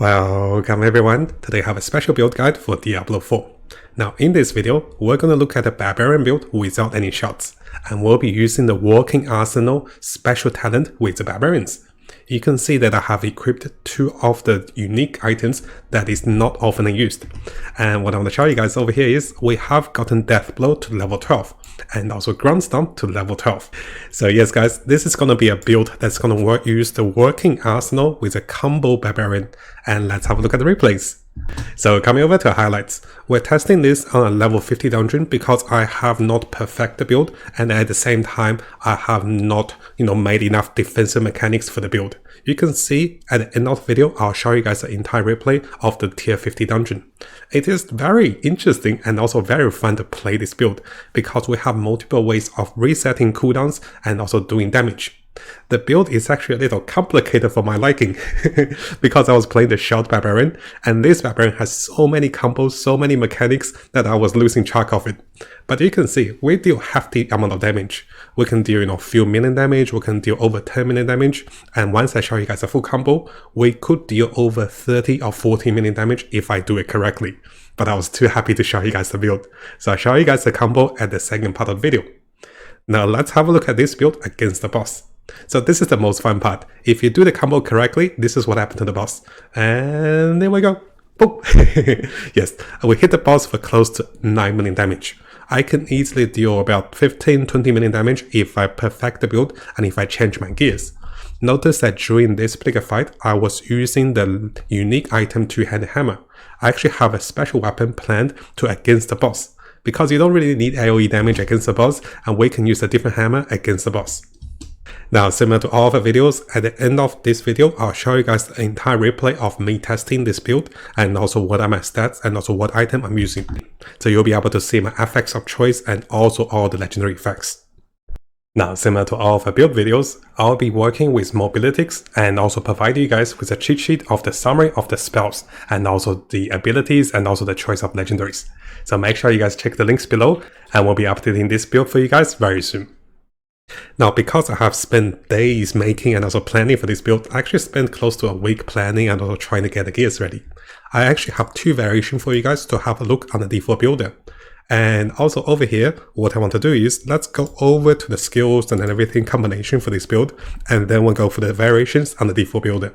Welcome everyone, today I have a special build guide for Diablo 4. Now in this video, we're going to look at a Barbarian build without any shots, and we'll be using the Working Arsenal special talent with the Barbarians. You can see that I have equipped two of the unique items that is not often used. And what I want to show you guys over here is we have gotten Death Blow to level 12 and also Ground Stomp to level 12. So yes guys, this is going to be a build that's going to use the Working Arsenal with a combo Barbarian. And let's have a look at the replays. So coming over to highlights, we're testing this on a level 50 dungeon because I have not perfected the build, and at the same time I have not made enough defensive mechanics for the build. You can see at the end of the video I'll show you guys the entire replay of the tier 50 dungeon. It is very interesting and also very fun to play this build because we have multiple ways of resetting cooldowns and also doing damage. The build is actually a little complicated for my liking because I was playing the Short Barbarian, and this Barbarian has so many combos, so many mechanics that I was losing track of it. But you can see we deal hefty amount of damage. We can deal few million damage, we can deal over 10 million damage, and once I show you guys a full combo, we could deal over 30 or 40 million damage if I do it correctly. But I was too happy to show you guys the build, so I'll show you guys the combo at the second part of the video. Now let's have a look at this build against the boss. So this is the most fun part. If you do the combo correctly, this is what happened to the boss. And there we go. Boom. Yes, we hit the boss for close to 9 million damage. I can easily deal about 15-20 million damage if I perfect the build and if I change my gears. Notice that during this particular fight, I was using the unique item two-handed hammer. I actually have a special weapon planned to against the boss, because you don't really need AoE damage against the boss, and we can use a different hammer against the boss. Now, similar to all of the videos, at the end of this video, I'll show you guys the entire replay of me testing this build and also what are my stats and also what item I'm using. So you'll be able to see my effects of choice and also all the legendary effects. Now, similar to all of the build videos, I'll be working with mobilities and also provide you guys with a cheat sheet of the summary of the spells and also the abilities and also the choice of legendaries. So make sure you guys check the links below, and we'll be updating this build for you guys very soon. Now, because I have spent days making and also planning for this build, I actually spent close to a week planning and also trying to get the gears ready. I actually have two variations for you guys to have a look on the default builder. And also over here, what I want to do is, let's go over to the skills and everything combination for this build, and then we'll go for the variations on the default builder.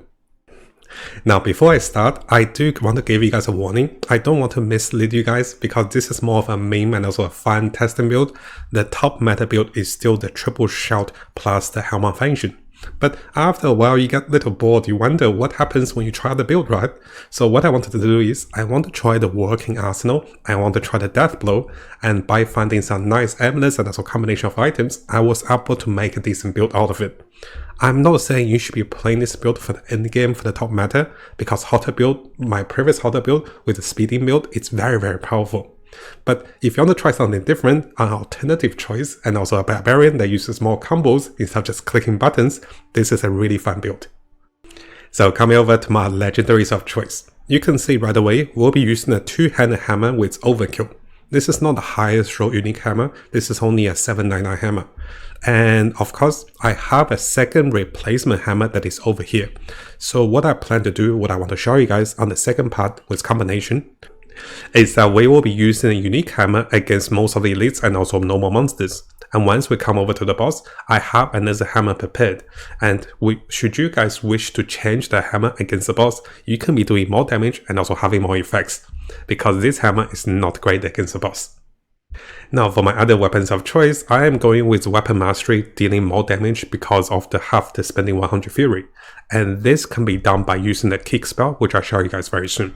Now, before I start, I do want to give you guys a warning. I don't want to mislead you guys because this is more of a meme and also a fun testing build. The top meta build is still the triple shout plus the Helm function. But after a while, you get a little bored. You wonder what happens when you try the build, right? So what I wanted to do is, I want to try the Working Arsenal, I want to try the Death Blow, and by finding some nice amulets and also combination of items, I was able to make a decent build out of it. I'm not saying you should be playing this build for the end game for the top meta, because Hota build, my previous Hota build with the speeding build, it's very powerful. But if you want to try something different, an alternative choice, and also a Barbarian that uses more combos instead of just clicking buttons, this is a really fun build. So coming over to my legendaries of choice, you can see right away we'll be using a two-handed hammer with overkill. This is not the highest roll unique hammer, this is only a 799 hammer. And of course, I have a second replacement hammer that is over here. So what I plan to do, what I want to show you guys on the second part with combination, is that we will be using a unique hammer against most of the elites and also normal monsters. And once we come over to the boss, I have another hammer prepared. And should you guys wish to change the hammer against the boss, you can be doing more damage and also having more effects, because this hammer is not great against the boss. Now for my other weapons of choice, I am going with Weapon Mastery, dealing more damage because of the half the spending 100 Fury. And this can be done by using the kick spell, which I'll show you guys very soon.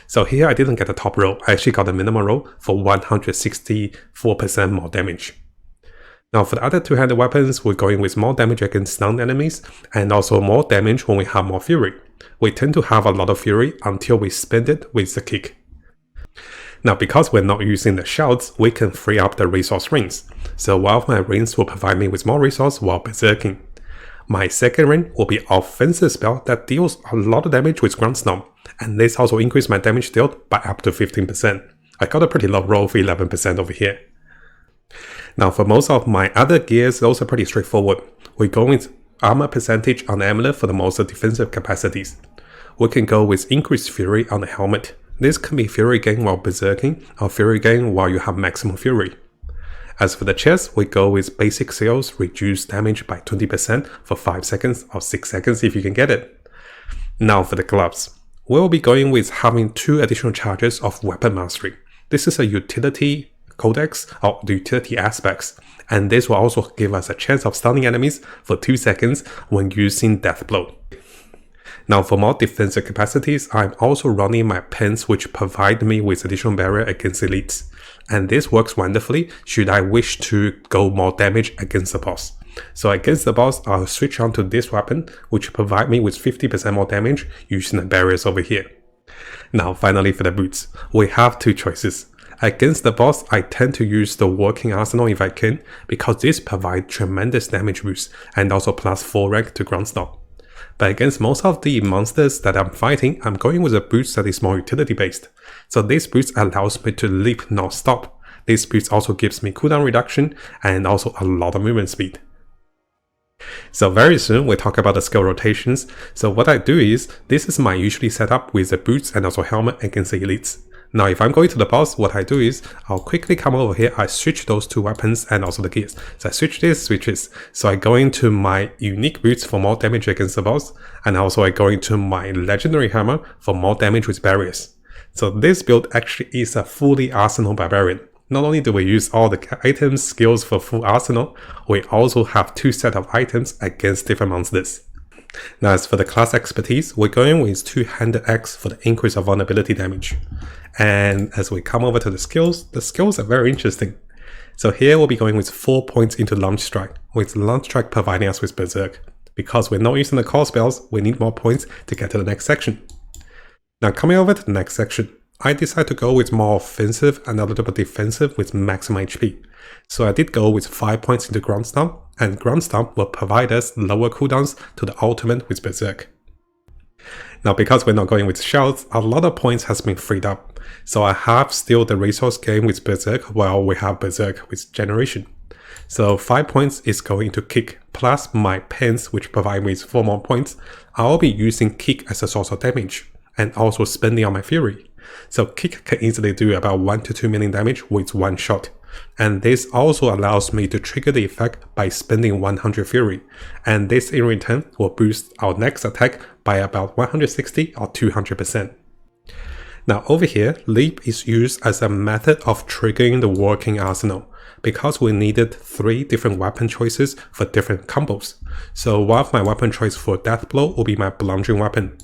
So here I didn't get the top roll, I actually got the minimum roll for 164% more damage. Now for the other two-handed weapons, we're going with more damage against stunned enemies and also more damage when we have more Fury. We tend to have a lot of Fury until we spend it with the kick. Now because we're not using the shouts, we can free up the resource rings. So one of my rings will provide me with more resource while berserking. My second ring will be offensive spell that deals a lot of damage with Ground Stomp, and this also increased my damage dealt by up to 15%. I got a pretty low roll for 11% over here. Now for most of my other gears, those are pretty straightforward. We're going with armor percentage on the amulet for the most defensive capacities. we can go with increased fury on the helmet. This can be fury gain while berserking or fury gain while you have maximum fury. As for the chest, we go with basic sales, reduce damage by 20% for 5 seconds or 6 seconds if you can get it. Now for the gloves. We'll be going with having 2 additional charges of weapon mastery. This is a utility codex or the utility aspects, and this will also give us a chance of stunning enemies for 2 seconds when using death blow. Now for more defensive capacities, I'm also running my pins which provide me with additional barrier against elites. And this works wonderfully should I wish to go more damage against the boss. So against the boss, I'll switch on to this weapon, which provide me with 50% more damage using the barriers over here. Now finally for the boots, we have 2 choices. Against the boss, I tend to use the working arsenal if I can, because this provides tremendous damage boost and also plus 4 rank to ground stomp. But against most of the monsters that I'm fighting, I'm going with a boost that is more utility based. So this boost allows me to leap not stop. This boost also gives me cooldown reduction and also a lot of movement speed. So very soon we talk about the skill rotations. So what I do is, this is my usually setup with the boots and also helmet against the elites. Now if I'm going to the boss, what I do is, I'll quickly come over here, I switch those 2 weapons and also the gears. So I switch this, switches. So I go into my unique boots for more damage against the boss, and also I go into my legendary hammer for more damage with barriers. So this build actually is a fully arsenal barbarian. Not only do we use all the items, skills for full arsenal, we also have 2 sets of items against different monsters. Now as for the class expertise, we're going with 2-handed axe for the increase of vulnerability damage. And as we come over to the skills are very interesting. So here we'll be going with 4 points into launch strike, with launch strike providing us with berserk. Because we're not using the core spells, we need more points to get to the next section. Now coming over to the next section, I decided to go with more offensive and a little bit defensive with maximum HP. So I did go with 5 points into ground stomp, and ground stomp will provide us lower cooldowns to the ultimate with berserk. Now because we're not going with shouts, a lot of points has been freed up. So I have still the resource gain with berserk while we have berserk with generation. So 5 points is going to kick, plus my pins which provide me with 4 more points. I'll be using kick as a source of damage, and also spending on my fury. So kick can easily do about 1 to 2 million damage with 1 shot. And this also allows me to trigger the effect by spending 100 fury, and this in return will boost our next attack by about 160 or 200%. Now over here, leap is used as a method of triggering the working arsenal, because we needed 3 different weapon choices for different combos. So one of my weapon choice for death blow will be my bludgeoning weapon.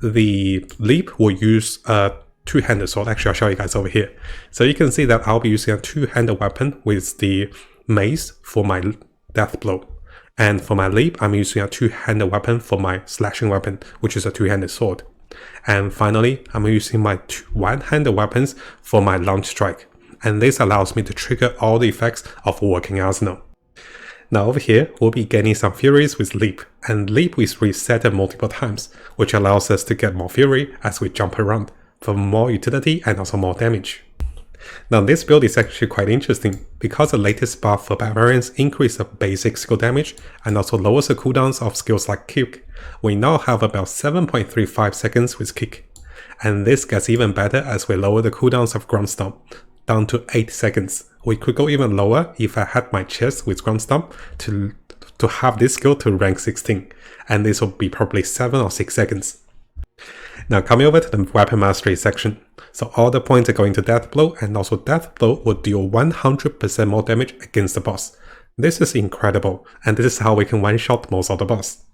The leap will use a 2-handed sword. Actually, I'll show you guys over here. So you can see that I'll be using a 2-handed weapon with the mace for my death blow. And for my leap, I'm using a 2-handed weapon for my slashing weapon, which is a 2-handed sword. And finally, I'm using my 1-handed weapons for my launch strike. And this allows me to trigger all the effects of working arsenal. Now over here, we'll be gaining some furies with leap. And leap is reset multiple times, which allows us to get more fury as we jump around, for more utility and also more damage. Now this build is actually quite interesting, because the latest buff for barbarians increase the basic skill damage and also lowers the cooldowns of skills like kick. We now have about 7.35 seconds with kick, and this gets even better as we lower the cooldowns of ground stomp down to 8 seconds. We could go even lower if I had my chest with ground stomp to have this skill to rank 16, and this will be probably 7 or 6 seconds. Now coming over to the weapon mastery section. So all the points are going to death blow, and also death blow will deal 100% more damage against the boss. This is incredible, and this is how we can one-shot most of the boss.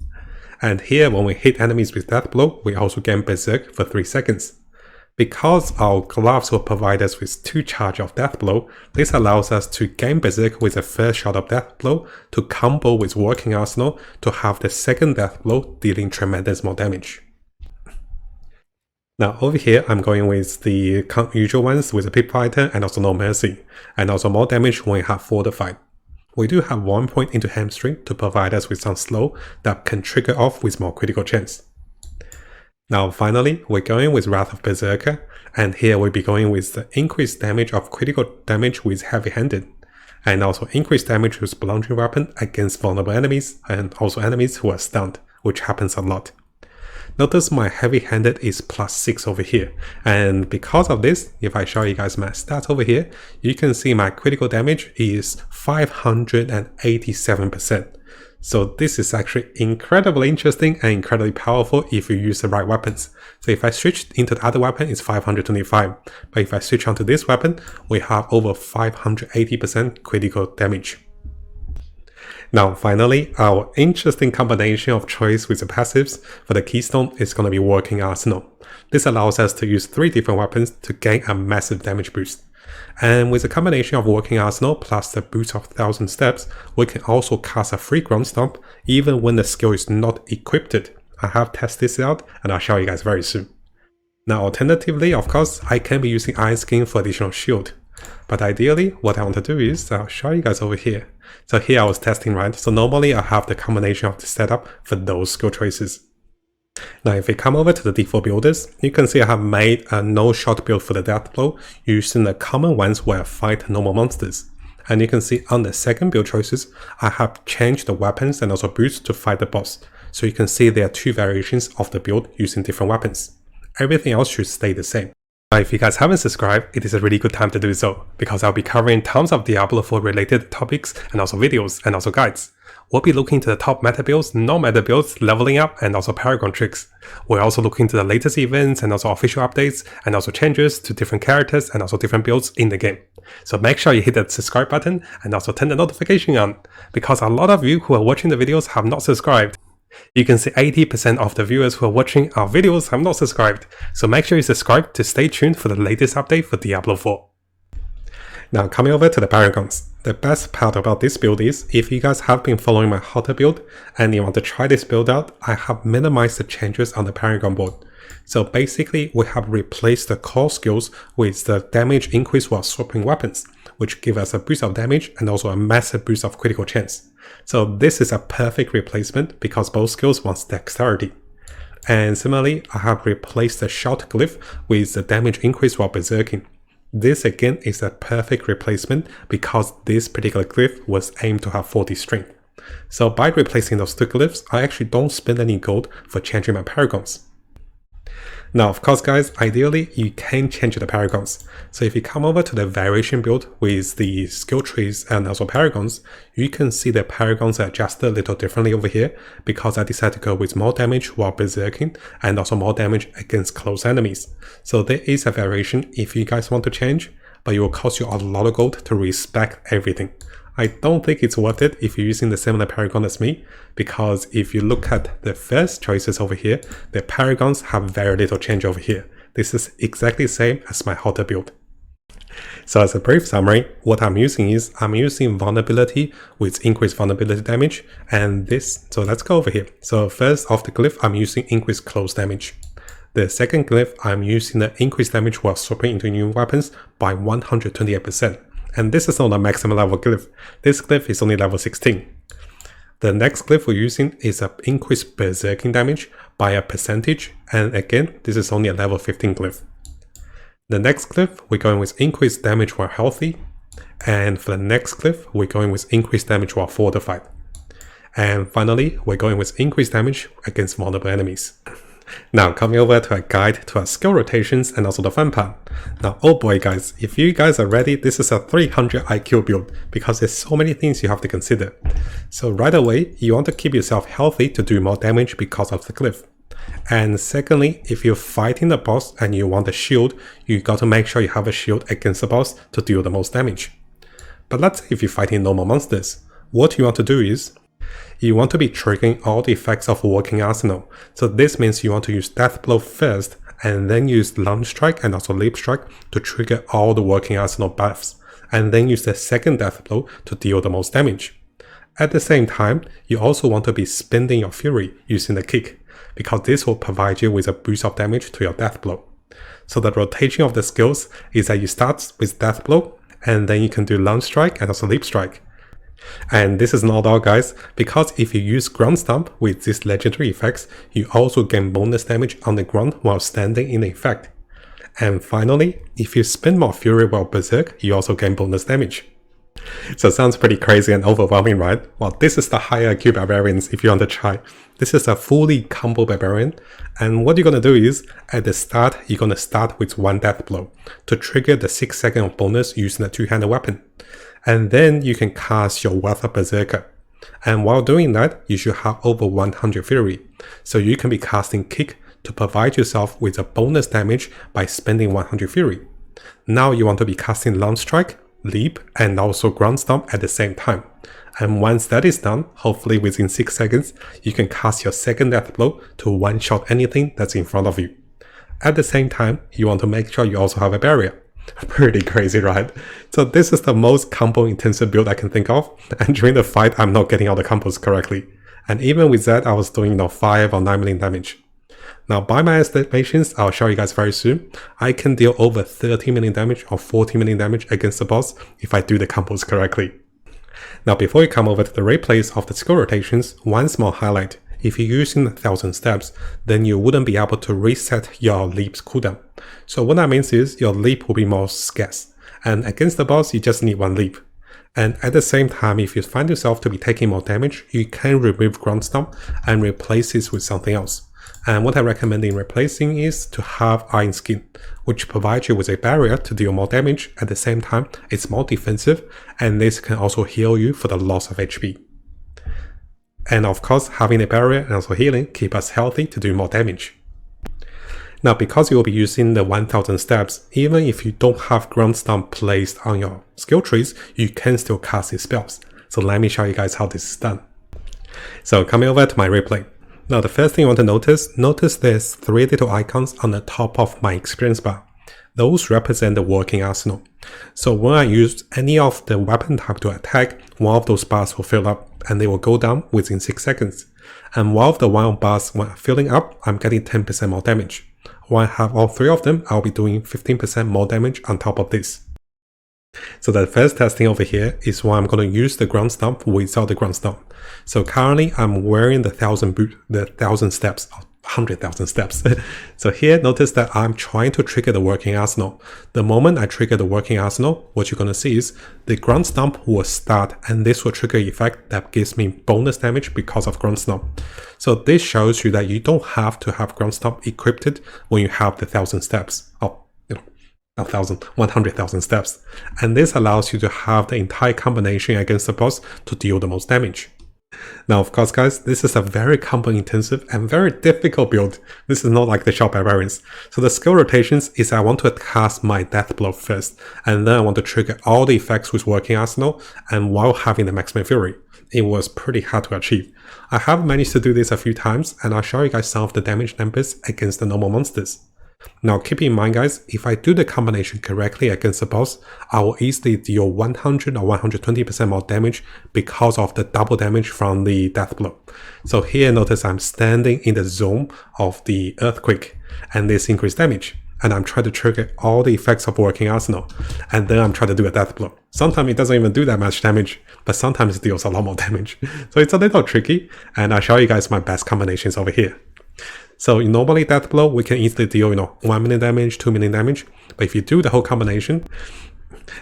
And here when we hit enemies with death blow, we also gain berserk for 3 seconds. Because our gloves will provide us with 2 charge of death blow, this allows us to gain berserk with the first shot of death blow to combo with working arsenal to have the second death blow dealing tremendous more damage. Now over here, I'm going with the usual ones with a pit fighter and also no mercy, and also more damage when we have fortified. We do have 1 point into hamstring to provide us with some slow that can trigger off with more critical chance. Now finally, we're going with Wrath of Berserker, and here we'll be going with the increased damage of critical damage with heavy-handed, and also increased damage with bludgeoning weapon against vulnerable enemies and also enemies who are stunned, which happens a lot. Notice my heavy-handed is +6 over here, and because of this, if I show you guys my stats over here, you can see my critical damage is 587%. So this is actually incredibly interesting and incredibly powerful if you use the right weapons. So if I switch into the other weapon, it's 525. But if I switch onto this weapon, we have over 580% critical damage. Now finally, our interesting combination of choice with the passives for the keystone is going to be Working Arsenal. This allows us to use 3 different weapons to gain a massive damage boost. And with a combination of Working Arsenal plus the boost of 1000 steps, we can also cast a free ground stomp even when the skill is not equipped. I have tested this out and I'll show you guys very soon. Now alternatively, of course, I can be using Iron Skin for additional shield. But ideally, what I want to do is, I'll show you guys over here. So here I was testing, right? So normally I have the combination of the setup for those skill choices. Now if we come over to the default builders, you can see I have made a no-shot build for the death blow using the common ones where I fight normal monsters. And you can see on the second build choices, I have changed the weapons and also boots to fight the boss. So you can see there are 2 variations of the build using different weapons. Everything else should stay the same. Now if you guys haven't subscribed, it is a really good time to do so, because I'll be covering tons of Diablo 4 related topics and also videos and also guides. We'll be looking to the top meta builds, non-meta builds, leveling up, and also Paragon tricks. We're also looking to the latest events and also official updates, and also changes to different characters and also different builds in the game. So make sure you hit that subscribe button and also turn the notification on, because a lot of you who are watching the videos have not subscribed. You can see 80% of the viewers who are watching our videos have not subscribed, so make sure you subscribe to stay tuned for the latest update for Diablo 4. Now coming over to the Paragons. The best part about this build is, if you guys have been following my Hota build and you want to try this build out, I have minimized the changes on the Paragon board. So basically we have replaced the core skills with the damage increase while swapping weapons, which give us a boost of damage and also a massive boost of critical chance. So this is a perfect replacement because both skills want dexterity. And similarly, I have replaced the shout glyph with the damage increase while berserking. This again is a perfect replacement because this particular glyph was aimed to have 40 strength. So by replacing those 2 glyphs, I actually don't spend any gold for changing my Paragons. Now of course guys, ideally you can change the Paragons. So if you come over to the variation build with the skill trees and also Paragons, you can see the Paragons are adjusted a little differently over here because I decided to go with more damage while berserking and also more damage against close enemies. So there is a variation if you guys want to change, but it will cost you a lot of gold to respec everything. I don't think it's worth it if you're using the similar Paragon as me, because if you look at the first choices over here, the Paragons have very little change over here. This is exactly the same as my Hota build. So as a brief summary, what I'm using is, I'm using vulnerability with increased vulnerability damage and this. So let's go over here. So first off the glyph, I'm using increased close damage. The second glyph, I'm using the increased damage while swapping into new weapons by 128%. And this is not a maximum level glyph. This glyph is only level 16. The next glyph we're using is an increased berserking damage by a percentage, and again, this is only a level 15 glyph. The next glyph, we're going with increased damage while healthy, and for the next glyph, we're going with increased damage while fortified. And finally, we're going with increased damage against vulnerable enemies. Now coming over to a guide to our skill rotations and also the fun part. Now oh boy guys, if you guys are ready, this is a 300 IQ build because there's so many things you have to consider. So right away, you want to keep yourself healthy to do more damage because of the glyph. And secondly, if you're fighting the boss and you want a shield, you got to make sure you have a shield against the boss to deal the most damage. But let's say if you're fighting normal monsters, what you want to do is, you want to be triggering all the effects of Working Arsenal. So this means you want to use Death Blow first and then use Lunge Strike and also Leap Strike to trigger all the Working Arsenal buffs, and then use the second Death Blow to deal the most damage. At the same time, you also want to be spending your Fury using the Kick, because this will provide you with a boost of damage to your Death Blow. So the rotation of the skills is that you start with Death Blow, and then you can do Lunge Strike and also Leap Strike. And this is not all guys, because if you use ground stomp with these legendary effects, you also gain bonus damage on the ground while standing in the effect. And finally, if you spend more fury while berserk, you also gain bonus damage. So it sounds pretty crazy and overwhelming, right? Well, this is the higher IQ Barbarians if you want to try. This is a fully combo Barbarian, and what you're going to do is, at the start, you're going to start with 1 death blow to trigger the 6 second of bonus using a 2-handed weapon. And then you can cast your Wealth of Berserker. And while doing that, you should have over 100 Fury. So you can be casting Kick to provide yourself with a bonus damage by spending 100 Fury. Now you want to be casting Launch Strike, Leap, and also Ground Stomp at the same time. And once that is done, hopefully within 6 seconds, you can cast your second death blow to one-shot anything that's in front of you. At the same time, you want to make sure you also have a barrier. Pretty crazy, right? So this is the most combo intensive build I can think of, and during the fight I'm not getting all the combos correctly. And even with that, I was doing 5 or 9 million damage. Now by my estimations, I'll show you guys very soon, I can deal over 30 million damage or 40 million damage against the boss if I do the combos correctly. Now before you come over to the replays of the skill rotations, one small highlight. If you're using 1000 steps, then you wouldn't be able to reset your leap's cooldown. So what that means is your leap will be more scarce, and against the boss you just need 1 leap. And at the same time, if you find yourself to be taking more damage, you can remove Ground Stomp and replace it with something else. And what I recommend in replacing is to have Iron Skin, which provides you with a barrier to deal more damage. At the same time, it's more defensive, and this can also heal you for the loss of HP. And of course, having a barrier and also healing keep us healthy to do more damage. Now, because you will be using the 1000 steps, even if you don't have Ground Stomp placed on your skill trees, you can still cast these spells. So let me show you guys how this is done. So coming over to my replay. Now the first thing you want to notice there's 3 little icons on the top of my experience bar. Those represent the working arsenal. So when I use any of the weapon type to attack, one of those bars will fill up and they will go down within 6 seconds. And one of the wild bars when filling up, I'm getting 10% more damage. When I have all 3 of them, I'll be doing 15% more damage on top of this. So the first testing over here is why I'm going to use the Ground Stomp without the Ground Stomp. So currently I'm wearing the 1000 steps, 100,000 steps. So here notice that I'm trying to trigger the working arsenal. The moment I trigger the working arsenal, what you're going to see is the Ground Stomp will start, and this will trigger an effect that gives me bonus damage because of Ground Stomp. So this shows you that you don't have to have Ground Stomp equipped when you have the 1000 steps. 100,000 steps, and this allows you to have the entire combination against the boss to deal the most damage. Now of course guys, this is a very combo intensive and very difficult build. This is not like the short Barbarians. So the skill rotations is I want to cast my death blow first, and then I want to trigger all the effects with working arsenal and while having the maximum fury. It was pretty hard to achieve. I have managed to do this a few times, and I'll show you guys some of the damage numbers against the normal monsters. Now keep in mind guys, if I do the combination correctly against the boss, I will easily deal 100 or 120% more damage because of the double damage from the death blow. So here notice I'm standing in the zone of the earthquake, and this increased damage. And I'm trying to trigger all the effects of working arsenal, and then I'm trying to do a death blow. Sometimes it doesn't even do that much damage, but sometimes it deals a lot more damage. So it's a little tricky, and I'll show you guys my best combinations over here. So normally death blow, we can easily deal 1 million damage, 2 million damage. But if you do the whole combination,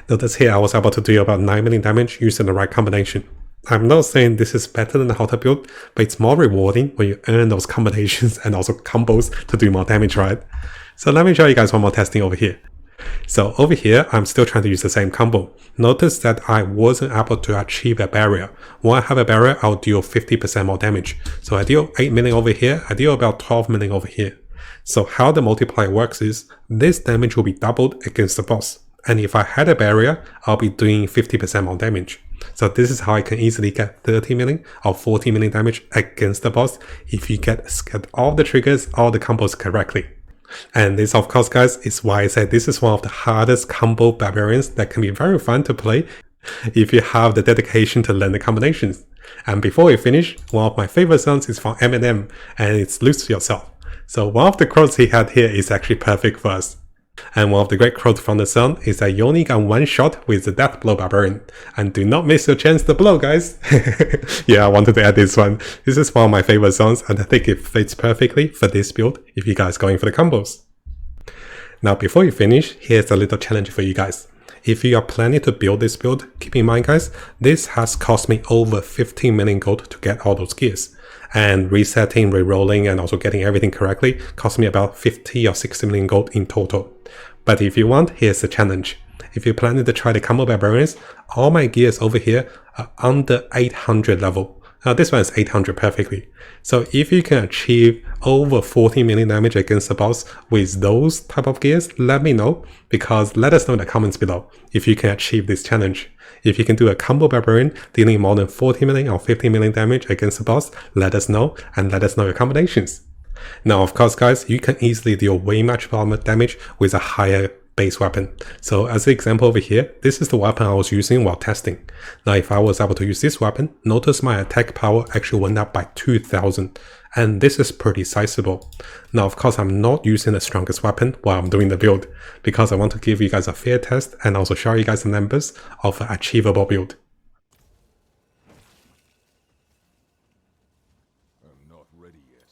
notice here I was able to deal about 9 million damage using the right combination. I'm not saying this is better than the Hota build, but it's more rewarding when you earn those combinations and also combos to do more damage, right? So let me show you guys one more testing over here. So over here, I'm still trying to use the same combo. Notice that I wasn't able to achieve a barrier. When I have a barrier, I'll deal 50% more damage. So I deal 8 million over here, I deal about 12 million over here. So how the multiplier works is, this damage will be doubled against the boss. And if I had a barrier, I'll be doing 50% more damage. So this is how I can easily get 30 million or 40 million damage against the boss if you get all the triggers, all the combos correctly. And this of course guys is why I said this is one of the hardest combo Barbarians that can be very fun to play if you have the dedication to learn the combinations. And before we finish, one of my favorite songs is from Eminem, and it's Lose Yourself. So one of the quotes he had here is actually perfect for us. And one of the great quotes from the song is that you only got one shot with the death blow Barbarian, and do not miss your chance to blow, guys. Yeah, I wanted to add this one. This is one of my favorite songs, and I think it fits perfectly for this build if you guys going for the combos. Now before you finish, here's a little challenge for you guys. if you are planning to build this build, keep in mind guys, this has cost me over 15 million gold to get all those gears. And resetting, rerolling, and also getting everything correctly cost me about 50 or 60 million gold in total. But if you want, here's the challenge. If you're planning to try the combo barbarians, all my gears over here are under 800 level. Now this one is 800 perfectly. So if you can achieve over 40 million damage against the boss with those type of gears, let me know, because let us know in the comments below if you can achieve this challenge. If you can do a combo barbarian dealing more than 40 million or 50 million damage against the boss, let us know, and let us know your combinations. Now of course guys, you can easily deal way much more damage with a higher base weapon. So as an example over here, this is the weapon I was using while testing. Now if I was able to use this weapon, notice my attack power actually went up by 2000, and this is pretty sizable. Now of course I'm not using the strongest weapon while I'm doing the build, because I want to give you guys a fair test and also show you guys the numbers of an achievable build. I'm not ready yet.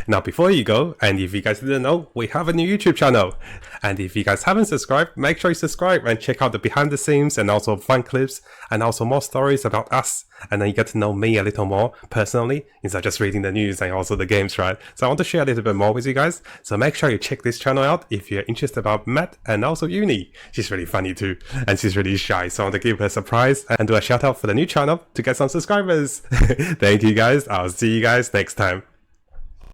Now before you go, and if you guys didn't know, we have a new YouTube channel. And if you guys haven't subscribed, make sure you subscribe and check out the behind the scenes and also fun clips and also more stories about us. And then you get to know me a little more personally instead of just reading the news and also the games, right? So I want to share a little bit more with you guys. So make sure you check this channel out if you're interested about Matt and also Uni. She's really funny too, and she's really shy. So I want to give her a surprise and do a shout out for the new channel to get some subscribers. Thank you guys. I'll see you guys next time.